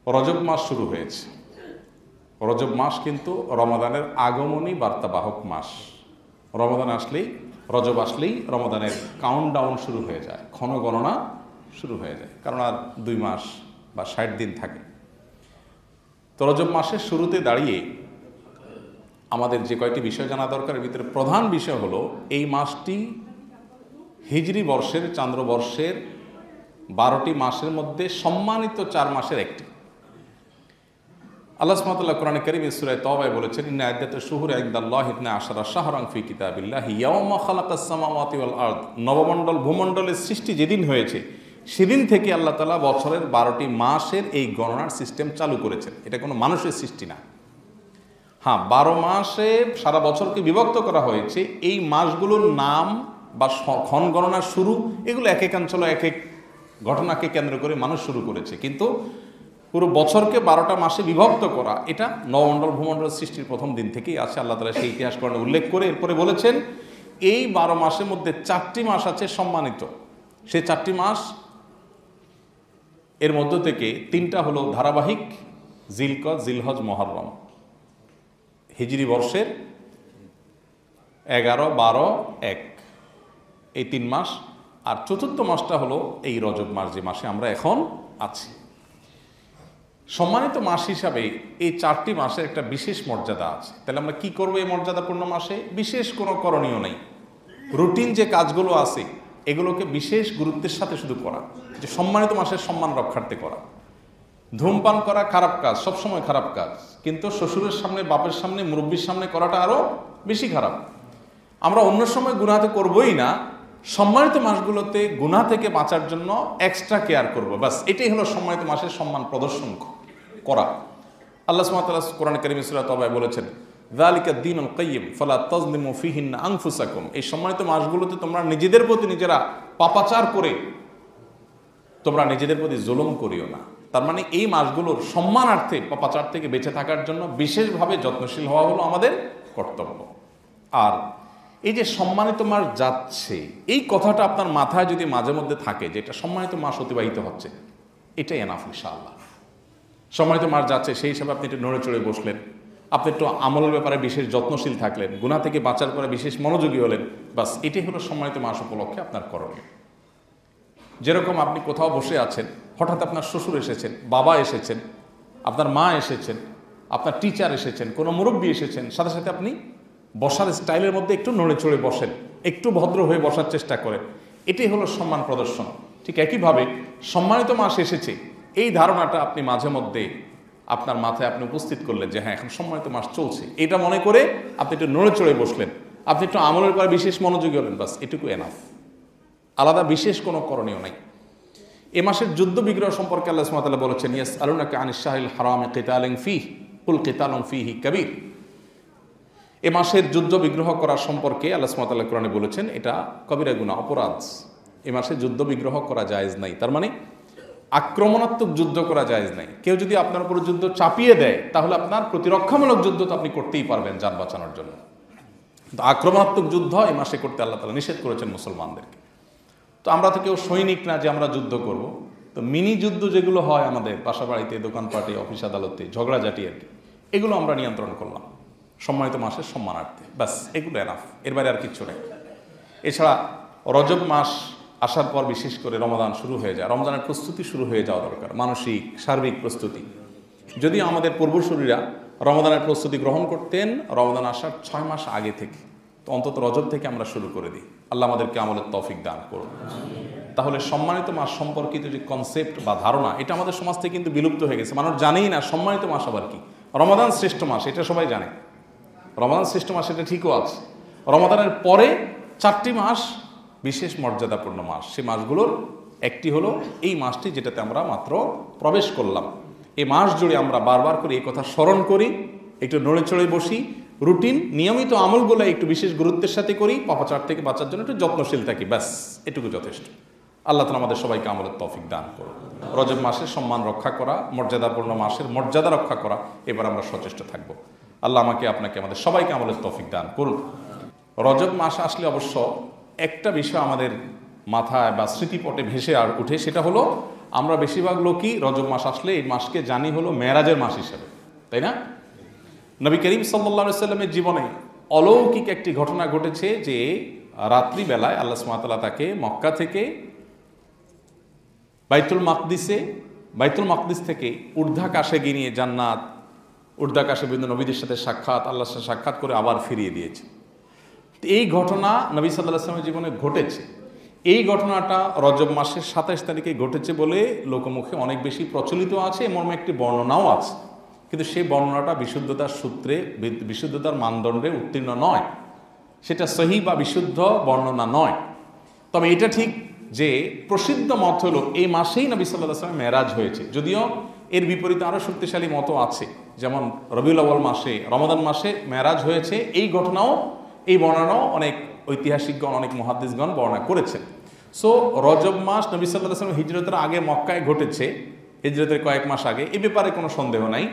রজব মাস শুরু হয়েছে। রজব মাস কিন্তু রমাদানের আগমনী বার্তাবাহক মাস। রমাদান আসলেই, রজব আসলেই রমাদানের কাউন্টডাউন শুরু হয়ে যায়, ক্ষণগণনা শুরু হয়ে যায়, কারণ আর 2 মাস বা 60 দিন থাকে। তো রজব মাসের শুরুতে দাঁড়িয়ে আমাদের যে কয়েকটি বিষয় জানা দরকার, এর ভিতরে প্রধান বিষয় হলো এই মাসটি হিজরি বর্ষের, চান্দ্রবর্ষের 12টি মাসের মধ্যে সম্মানিত 4 মাসের একটি। আল্লাহ সুবহানাহু ওয়া তাআলা কোরআনে কারীমে সূরা তাওবায় বলেছেন, ইন্না ইদ্দাতাশ শুহুরি ইনদাল্লাহি 12 শাহরান ফি কিতাবিল্লাহি ইয়াওমা খালাকাস সামাওয়াতি ওয়াল আরদ। নবমণ্ডল ভূমণ্ডলের সৃষ্টি যেদিন হয়েছে সেদিন থেকে আল্লাহ তাআলা বছরের 12টি মাসের এই গণনার সিস্টেম চালু করেছেন। এটা কোনো মানুষের সৃষ্টি না। হ্যাঁ, 12 মাসে সারা বছরকে বিভক্ত করা হয়েছে। এই মাসগুলোর নাম বা ক্ষণ গণনার শুরু, এগুলো এক এক অঞ্চলে এক এক ঘটনাকে কেন্দ্র করে মানুষ শুরু করেছে, কিন্তু পুরো বছরকে 12টা মাসে বিভক্ত করা, এটা নবমণ্ডল ভূমণ্ডল সৃষ্টির প্রথম দিন থেকেই আছে। আল্লাহ তাআলা সেই ইতিহাস কোরআনে উল্লেখ করে এরপরে বলেছেন, এই 12 মাসের মধ্যে 4টি মাস আছে সম্মানিত। সেই 4টি মাস এর মধ্য থেকে 3টা হলো ধারাবাহিক, জিলকদ, জিলহজ, মুহররম। হিজরি বর্ষের 11, 12, 1 এই 3 মাস। আর চতুর্থ মাসটা হলো এই রজব মাস, যে মাসে আমরা এখন আছি। সম্মানিত মাস হিসাবে এই 4টি মাসের একটা বিশেষ মর্যাদা আছে। তাহলে আমরা কি করবো এই মর্যাদাপূর্ণ মাসে? বিশেষ কোনো করণীয় নেই। রুটিন যে কাজগুলো আছে এগুলোকে বিশেষ গুরুত্বের সাথে শুধু করা, যে সম্মানিত মাসের সম্মান রক্ষার্থে করা। ধূমপান করা খারাপ কাজ, সবসময় খারাপ কাজ, কিন্তু শ্বশুরের সামনে, বাপের সামনে, মুরব্বির সামনে করাটা আরও বেশি খারাপ। আমরা অন্য সময় গুনাহ করবই না, সম্মানিত মাসগুলোতে গুনাহ থেকে বাঁচার জন্য এক্সট্রা কেয়ার করব। বাস এটাই হলো সম্মানিত মাসের সম্মান প্রদর্শন করা। আল্লাহ সুবহানাহু ওয়া তাআলা কোরআনে কারীমে সূরা তাওবায় বলেছেন, যালিকা দ্বীনুল কাইয়্যিম ফালা তাযলিমু ফীহিন্না আনফুসাকুম। এই সম্মানিত মাসগুলোতে তোমরা নিজেদের প্রতি নিজেরা পাপাচার করে তোমরা নিজেদের প্রতি জুলুম করিও না। তার মানে এই মাসগুলোর সম্মানার্থে পাপাচার থেকে বেঁচে থাকার জন্য বিশেষভাবে যত্নশীল হওয়া হলো আমাদের কর্তব্য। আর এই যে সম্মানিত মাস যাচ্ছে, এই কথাটা আপনার মাথায় যদি মাঝে মধ্যে থাকে যে এটা সম্মানিত মাস অতিবাহিত হচ্ছে, এটাই এনাফ ইনশাআল্লাহ। সম্মানিত মাস যাচ্ছে সেই হিসাবে আপনি একটু নড়ে চড়ে বসলেন, আপনি একটু আমলের ব্যাপারে বিশেষ যত্নশীল থাকলেন, গুনাহ থেকে বাঁচার পরে বিশেষ মনোযোগী হলেন, বাস এটাই হলো সম্মানিত মাস উপলক্ষে আপনার করণীয়। যেরকম আপনি কোথাও বসে আছেন, হঠাৎ আপনার শ্বশুর এসেছেন, বাবা এসেছেন, আপনার মা এসেছেন, আপনার টিচার এসেছেন, কোনো মুরব্বী এসেছেন, সাথে সাথে আপনি বসার স্টাইলের মধ্যে একটু নড়ে চড়ে বসেন, একটু ভদ্র হয়ে বসার চেষ্টা করেন, এটাই হলো সম্মান প্রদর্শন। ঠিক একইভাবে সম্মানিত মাস এসেছে, এই ধারণাটা আপনি মাঝে মধ্যে আপনার মাথায় আপনি উপস্থিত করলেন যে হ্যাঁ এখন সম্মানিত মাস চলছে, এটা মনে করে আপনি একটু নড়ে চড়ে বসলেন, আপনি একটু আমলের পর বিশেষ মনোযোগী হলেন, বাস এটুকু এনাফ। আলাদা বিশেষ কোনো করণীয় নাই। এ মাসের যুদ্ধ বিগ্রহ সম্পর্কে আল্লাহ সুবহানাহু ওয়া তাআলা বলেছেন, ইয়াসআলুনাকা আনিশ শাহরিল হারামি কিতালিন ফীহি কুল কিতালুন ফীহি কাবীর। এ মাসের যুদ্ধ বিগ্রহ করার সম্পর্কে আল্লাহ সুবহানাহু ওয়া তাআলা কোরআনে বলেছেন এটা কবিরা গুনাহ, অপরাধ। এ মাসে যুদ্ধ বিগ্রহ করা জায়েজ নাই। তার মানে আক্রমণাত্মক যুদ্ধ করা জায়েজ নাই। কেউ যদি আপনার উপর যুদ্ধ চাপিয়ে দেয় তাহলে আপনার প্রতিরক্ষামূলক যুদ্ধ তো আপনি করতেই পারবেন যান বাঁচানোর জন্য, কিন্তু আক্রমণাত্মক যুদ্ধ এই মাসে করতে আল্লাহ তাআলা নিষেধ করেছেন মুসলমানদেরকে। তো আমরা তো কেউ সৈনিক না যে আমরা যুদ্ধ করব। তো মিনি যুদ্ধ যেগুলো হয় আমাদের বাসা বাড়িতে, দোকানপাটে, অফিস আদালতে, ঝগড়াঝাটি আর কি, এগুলো আমরা নিয়ন্ত্রণ করলাম সম্মানিত মাসের সম্মানার্থে, ব্যাস এগুলো এনাফ, এর বাইরে আর কিচ্ছু নেই। এছাড়া রজব মাস আসার পর বিশেষ করে রমাদান শুরু হয়ে যায়, রমজানের প্রস্তুতি শুরু হয়ে যাওয়া দরকার, মানসিক সার্বিক প্রস্তুতি। যদিও আমাদের পূর্বসূরীরা রমাদানের প্রস্তুতি গ্রহণ করতেন রমাদান আসার 6 মাস আগে থেকে, তো অন্তত রজব থেকে আমরা শুরু করে দিই। আল্লাহ আমাদেরকে আমলের তৌফিক দান করুন। তাহলে সম্মানিত মাস সম্পর্কিত যে কনসেপ্ট বা ধারণা, এটা আমাদের সমাজ থেকে কিন্তু বিলুপ্ত হয়ে গেছে। মানুষ জানেই না সম্মানিত মাস আবার কি। রমাদান শ্রেষ্ঠ মাস এটা সবাই জানে, রমাদান শ্রেষ্ঠ মাস এটা ঠিকও আছে। রমাদানের পরে 4টি মাস বিশেষ মর্যাদাপূর্ণ মাস, সেই মাসগুলোর একটি হলো এই মাসটি যেটাতে আমরা মাত্র প্রবেশ করলাম। এই মাস জুড়ে আমরা বারবার করে এই কথা স্মরণ করি, একটু নড়ে চড়ে বসি, রুটিন নিয়মিত আমলগুলো একটু বিশেষ গুরুত্বের সাথে করি, পাপাচার থেকে বাঁচার জন্য একটু যত্নশীল থাকি, ব্যাস এটুকু যথেষ্ট। আল্লাহ তাআলা আমাদের সবাইকে আমলের তৌফিক দান করুন। রজব মাসের সম্মান রক্ষা করা, মর্যাদাপূর্ণ মাসের মর্যাদা রক্ষা করা, এবার আমরা সচেষ্ট থাকব। আল্লাহ আমাকে, আপনাকে, আমাদের সবাইকে আমলের তৌফিক দান করুন। রজব মাস আসলে অবশ্য একটা বিষয় আমাদের মাথায় বা স্মৃতিপটে ভেসে আর উঠে, সেটা হলো আমরা বেশিরভাগ লোকই রজব মাস আসলে এই মাসকে জানি হলো মেরাজের মাস হিসেবে, তাই না? নবী করিম সাল্লাল্লাহু আলাইহি সাল্লামের জীবনে অলৌকিক একটি ঘটনা ঘটেছে যে রাত্রিবেলায় আল্লাহ সুবহানাহু ওয়া তাআলা তাকে মক্কা থেকে বাইতুল মাকদিস থেকে ঊর্ধ্বাকাশে গিয়ে জান্নাত, ঊর্ধ্বাকাশে বিভিন্ন নবীদের সাথে সাক্ষাৎ, আল্লাহর সাথে সাক্ষাৎ করে আবার ফিরিয়ে দিয়েছে। এই ঘটনা নবী সাল্লাল্লাহু আলাইহি ওয়াসাল্লামের জীবনে ঘটেছে। এই ঘটনাটা রজব মাসের 27 তারিখে ঘটেছে বলে লোকমুখে অনেক বেশি প্রচলিত আছে, মর্মে একটি বর্ণনাও আছে, কিন্তু সেই বর্ণনাটা বিশুদ্ধতার সূত্রে, বিশুদ্ধতার মানদণ্ডে উত্তীর্ণ নয়, সেটা সহি বা বিশুদ্ধ বর্ণনা নয়। তবে এটা ঠিক যে প্রসিদ্ধ মত হলো এই মাসেই নবী সাল্লাল্লাহু আলাইহি ওয়াসাল্লাম মেরাজ হয়েছে, যদিও এর বিপরীতে আরও শক্তিশালী মত আছে, যেমন রবিউল আউয়াল মাসে, রমাদান মাসে মেরাজ হয়েছে। এই ঘটনাও, এই বর্ণনাও অনেক ঐতিহাসিকগণ, অনেক মুহাদ্দিসগণ বর্ণনা করেছেন। সো রজব মাস নবী সাল্লাল্লাহু আলাইহি ওয়াসাল্লাম হিজরতের আগে মক্কায় ঘটেছে, হিজরতের কয়েক মাস আগে, এ ব্যাপারে কোনো সন্দেহ নাই।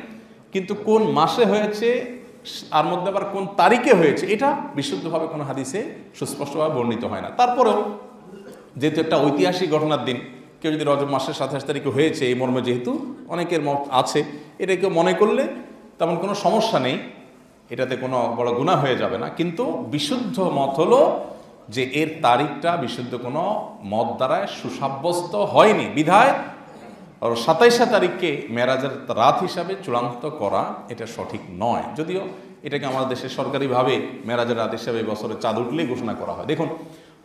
কিন্তু কোন মাসে হয়েছে, আর মধ্যে আবার কোন তারিখে হয়েছে, এটা বিশুদ্ধভাবে কোনো হাদিসে সুস্পষ্টভাবে বর্ণিত হয় না। তারপরেও যেহেতু একটা ঐতিহাসিক ঘটনার দিন, কেউ যদি রজব মাসের 27 তারিখে হয়েছে এই মর্মে যেহেতু অনেকের মত আছে, এটা কেউ মনে করলে তেমন কোনো সমস্যা নেই, এটাতে কোনো বড় গুনাহ হয়ে যাবে না। কিন্তু বিশুদ্ধ মত হলো যে এর তারিখটা বিশুদ্ধ কোনো মত দ্বারা সুসাব্যস্ত হয়নি, বিধায় 27 তারিখকে মেরাজের রাত হিসাবে চূড়ান্ত করা এটা সঠিক নয়। যদিও এটাকে আমাদের দেশে সরকারিভাবে মেরাজের রাত হিসাবে বছরে চাঁদ উঠলেই ঘোষণা করা হয়। দেখুন,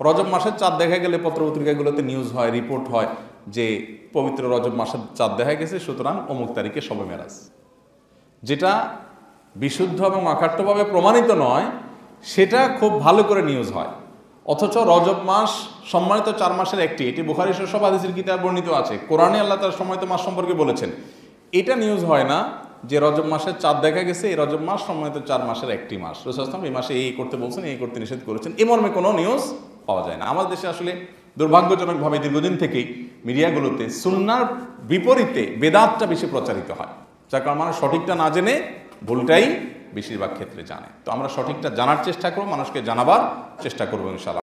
রজব মাসের চাঁদ দেখা গেলে পত্রপত্রিকাগুলোতে নিউজ হয়, রিপোর্ট হয় যে পবিত্র রজব মাসের চাঁদ দেখা গেছে, সুতরাং অমুক তারিখে শবে মেরাজ। যেটা বিশুদ্ধ এবং অকাট্যভাবে প্রমাণিত নয়, সেটা খুব ভালো করে নিউজ হয়। অথচ রজব মাস সম্মানিত 4 মাসের একটি, এটি বুখারী সহ হাদিসের কিতাবে বর্ণিত আছে, কোরআনে আল্লাহ তাআলা সম্মানিত মাস সম্পর্কে বলেছেন। এটা নিউজ হয় না যে রজব মাসের চাঁদ দেখা গেছে, এই রজব মাস সম্মানিত 4 মাসের একটি মাস, রাসূল সাল্লাল্লাহু আলাইহি ওয়াসাল্লাম এই মাসে এই করতে বলছেন, এই করতে নিষেধ করেছেন, এ মর্মে কোনো নিউজ পাওয়া যায় না। আমাদের দেশে আসলে দুর্ভাগ্যজনকভাবে দীর্ঘদিন থেকেই মিডিয়াগুলোতে সুন্নাহর বিপরীতে বেদাতটা বেশি প্রচারিত হয়, যার কারণে মানুষ সঠিকটা না জেনে ভুলটাই বেশিরভাগ ক্ষেত্রে জানে। তো আমরা সঠিকটা জানার চেষ্টা করব, মানুষকে জানাবার চেষ্টা করবো ইনশাআল্লাহ।